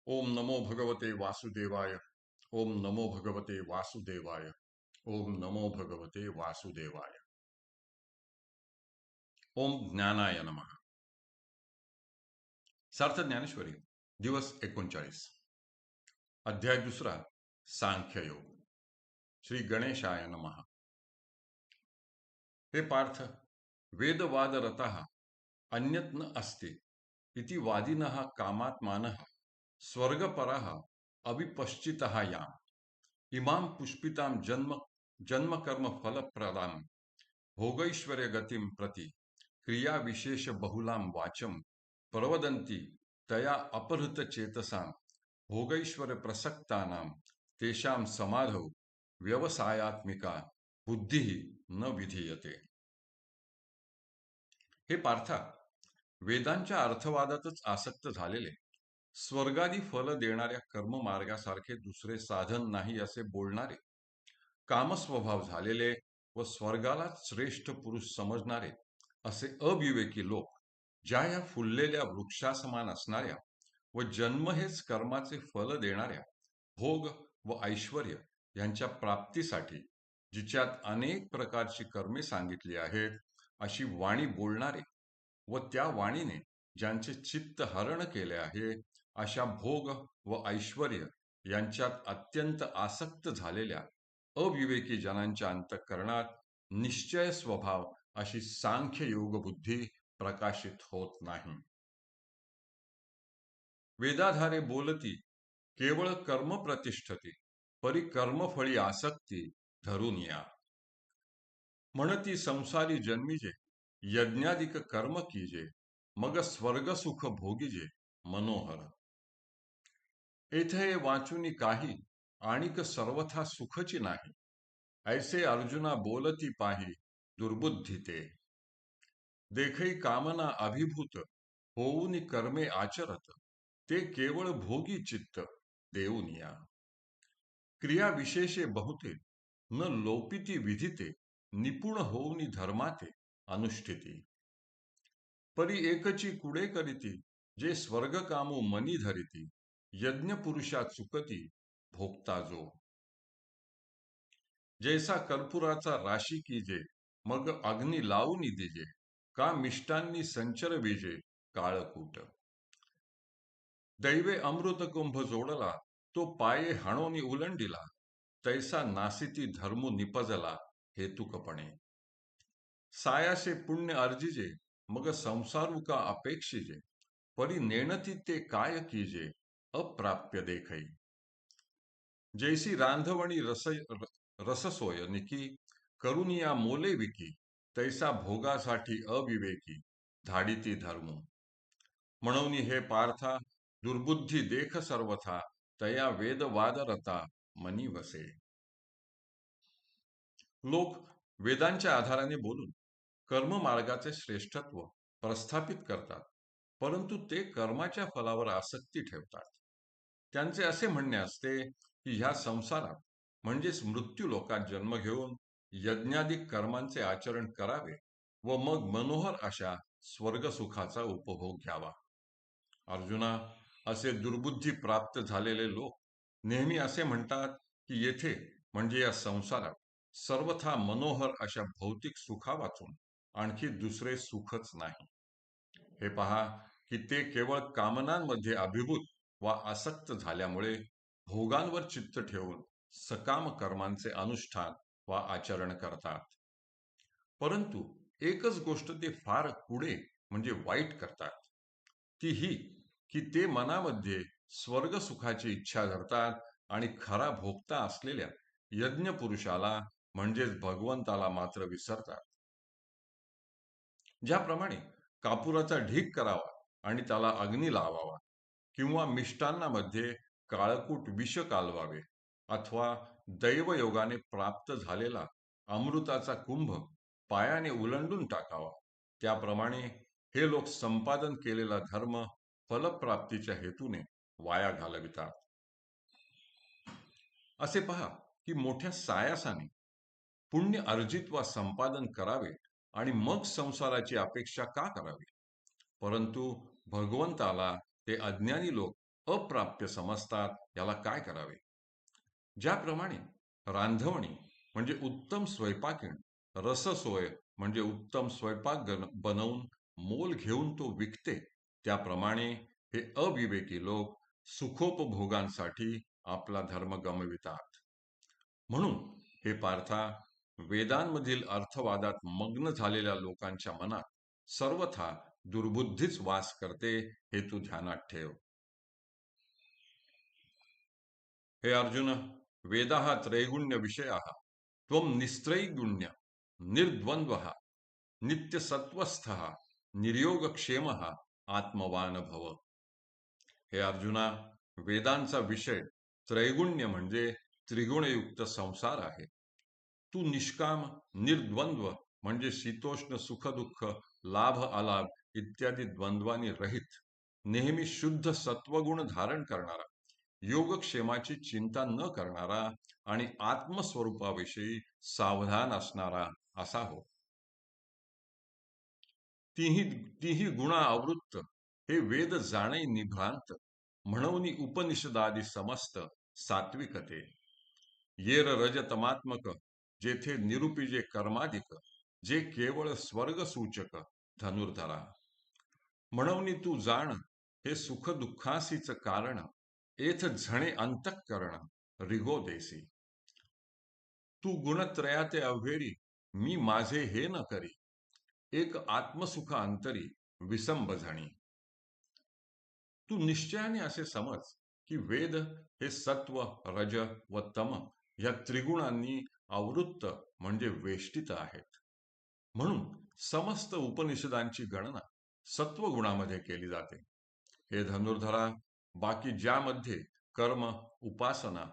ओम नमो भगवते वासुदेवाय। ओम नमो भगवते वासुदेवाय। ओम नमो भगवते वासुदेवाय। ओम ज्ञानाय नमः। सार्थ ज्ञानेश्वरी दिवस 39, अध्याय दुसरा, सांख्य योग। श्री गणेशाय नमः। हे पार्थ, वेदवादरतः अन्यत् न अस्ति इति वादिनः कामात्मानः स्वर्गपरः अविपश्चितः याम् इमां पुष्पितां जन्म कर्म फलप्रदां भोगैश्वर्य गतिं प्रति क्रिया विशेष बहुलां वाचं प्रवदन्ति तया अपहृत चेतसां भोगैश्वर्य प्रसक्तानां तेषां समाधौ व्यवसायात्मिका बुद्धिः न विधीयते। हे पार्था, वेदांच्या अर्थवादातच आसक्त झालेले स्वर्गादी फल देणाऱ्या कर्ममार्गासारखे दुसरे साधन नाही असे बोलणारे, कामस्वभाव झालेले व स्वर्गालाच श्रेष्ठ पुरुष समजणारे असे अविवेकी लोक ज्या या फुललेल्या वृक्षासमान असणाऱ्या व जन्म हेच कर्माचे फल देणाऱ्या भोग व ऐश्वर्य यांच्या प्राप्तीसाठी जिच्यात अनेक प्रकारची कर्मे सांगितली आहेत अशी वाणी बोलणारे व त्या वाणीने ज्यांचे चित्त हरण केले आहे अशा भोग व ऐश्वर्य यांच्यात अत्यंत आसक्त झालेल्या अविवेकी जनांच्या अंतःकरणात निश्चय स्वभाव अशी सांख्य योग बुद्धी प्रकाशित होत नाही। वेदाधारे बोलती केवळ कर्म प्रतिष्ठती परी कर्मफळी आसक्ती धरून या। म्हणती संसारी जन्मीजे यज्ञाधिक कर्म कीजे मग स्वर्ग सुख भोगीजे मनोहर। येथे वाचुनी काही आणिक सर्वथा सुखची नाही ऐसे अर्जुना बोलती पाही दुर्बुद्धी ते। देखई कामना अभिभूत होऊनी कर्मे आचरत ते केवळ भोगी चित्त देऊन या। क्रिया विशेषे बहुते न लोपिती विधिते निपुण होऊनी धर्माते अनुष्ठिती। परी एकची कुडे करीती जे स्वर्ग कामो मनी धरिती यज्ञ पुरुषा चुकती भोगता जो। जैसा कर्पुराचा राशी कीजे मग अग्नी लावून दिजे का मिष्टांनी संचर विजे काळकूट। दैवे अमृत कुंभ जोडला तो पाये हाणोनी उलंडिला तैसा नासिती धर्मू निपजला हेतुकपणे। सायासे पुण्य अर्जिजे मग संसारू का अपेक्षिजे परी नेणती ते काय कीजे अप्राप्य देखई। जैसी रांधवणी रससोय निकी करुनिया मोले विकी तैसा भोगासाठी अविवेकी धाडिती धर्मू। म्हणून हे पार्था दुर्बुद्धी देख सर्वथा तया वेदवादरता मनी वसे। लोक वेदांच्या आधाराने बोलून कर्ममार्गाचे श्रेष्ठत्व प्रस्थापित करतात, परंतु ते कर्माच्या फलावर आसक्ती ठेवतात। त्यांचे असे म्हणणे असते की ह्या संसारात म्हणजेच मृत्यू लोकात जन्म घेऊन यज्ञाधिक कर्मांचे आचरण करावे व मग मनोहर अशा स्वर्गसुखाचा उपभोग घ्यावा। अर्जुना, असे दुर्बुद्धी प्राप्त झालेले लोक नेहमी असे म्हणतात की येथे म्हणजे या संसारात सर्वथा मनोहर अशा भौतिक सुखा वाचून आणखी दुसरे सुखच नाही। हे पहा की ते केवळ कामनांमध्ये अभिभूत व आसक्त झाल्यामुळे भोगांवर चित्त ठेवून सकाम कर्मांचे अनुष्ठान व आचरण करतात। परंतु एकच गोष्ट ते फार पुढे म्हणजे वाईट करतात, ती ही की ते मनामध्ये स्वर्ग सुखाची इच्छा धरतात आणि खरा भोगता असलेल्या यज्ञ पुरुषाला म्हणजेच भगवंताला मात्र विसरतात। ज्याप्रमाणे कापुराचा ढीग करावा आणि त्याला अग्नी लावावा किंवा मिष्टान्नामध्ये काळकूट विष कालवावे अथवा दैवयोगाने प्राप्त झालेला अमृताचा कुंभ पायाने उलंडून टाकावा, त्याप्रमाणे हे लोक संपादन केलेला धर्म फलप्राप्तीच्या हेतूने वाया घालवितात। असे पहा की मोठ्या सायासाने पुण्य अर्जित वा संपादन करावे आणि मग संसाराची अपेक्षा का करावी, परंतु भगवंताला ते अज्ञानी लोक अप्राप्य समजतात, याला काय करावे? ज्याप्रमाणे रांधवणी म्हणजे उत्तम स्वयंपाकीण, रससोय म्हणजे उत्तम स्वयंपाक बनवून मोल घेऊन तो विकते, त्याप्रमाणे हे अविवेकी लोक सुखोपभोगांसाठी आपला धर्म गमवितात. म्हणून हे पार्था, वेदांमधील अर्थवादात मग्न झालेल्या लोकांच्या मनात सर्वथा दुर्बुद्धीच वास करते, हे तू ध्यानात ठेव. हे अर्जुन, वेदाः त्रैगुण्य विषयाः त्वं निस्त्रैगुण्य निर्द्वन्द्वः नित्यसत्वस्थः निर्योगक्षेमः आत्मवान भव. हे अर्जुना, वेदांचा विषय त्रैगुण्य म्हणजे त्रिगुणयुक्त संसार आहे. तू निष्काम, निर्द्वंद्व म्हणजे शीतोष्ण सुखदुःख, लाभ अलाभ इत्यादी द्वंद्वानी रहित, नेहमी शुद्ध सत्वगुण धारण करणारा, योगक्षेमाची चिंता न करणारा आणि आत्मस्वरूपाविषयी सावधान असणारा असा हो. तीही तीही गुणा आवृत्त हे वेद जाणे निभ्रांत, म्हणून उपनिषदादी समस्त सात्विकते. येर रजतमात्मक जेथे निरुपीजे कर्माधिक, जे केवळ स्वर्गसूचक धनुर्धरा. म्हणून तू जाण हे सुख दुःखासीच कारण, एथ झणे अंतःकरण रिगो देसी. तू गुणत्रयाते अव्हेरी, मी माझे हे न करी, एक आत्मसुख अंतरी विसंब झणी. तू निश्चयाने असे समज की वेद हे सत्व, रज व तम या त्रिगुणांनी आवृत्त म्हणजे वेष्टित आहेत. म्हणून समस्त उपनिषदांची गणना सत्वगुणामध्ये केली जाते. हे धनुर्धरा, बाकी ज्यामध्ये कर्म, उपासना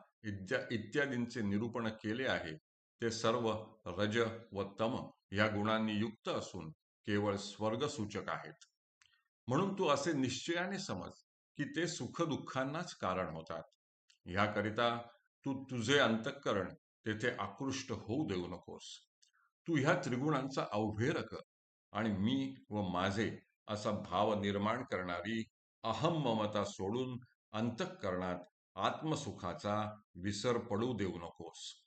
इत्यादींचे निरूपण केले आहे, ते सर्व रज व तम या गुणांनी युक्त असून केवळ स्वर्गसूचक आहेत. म्हणून तू असे निश्चयाने समज की ते सुखदुःखांनाच कारण होतात. ह्याकरिता तू तुझे अंतःकरण तेथे आकृष्ट होऊ देऊ नकोस. तू ह्या त्रिगुणांचा अवहेर कर आणि मी व माझे असा भाव निर्माण करणारी अहम ममता सोडून अंतःकरणात आत्मसुखाचा विसर पडू देऊ नकोस.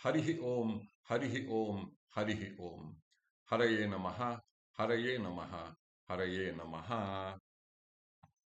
हरिः ओम, हरिः ओम, हरिः ओम. हरये नमः, हरये नमः, हरये नमः.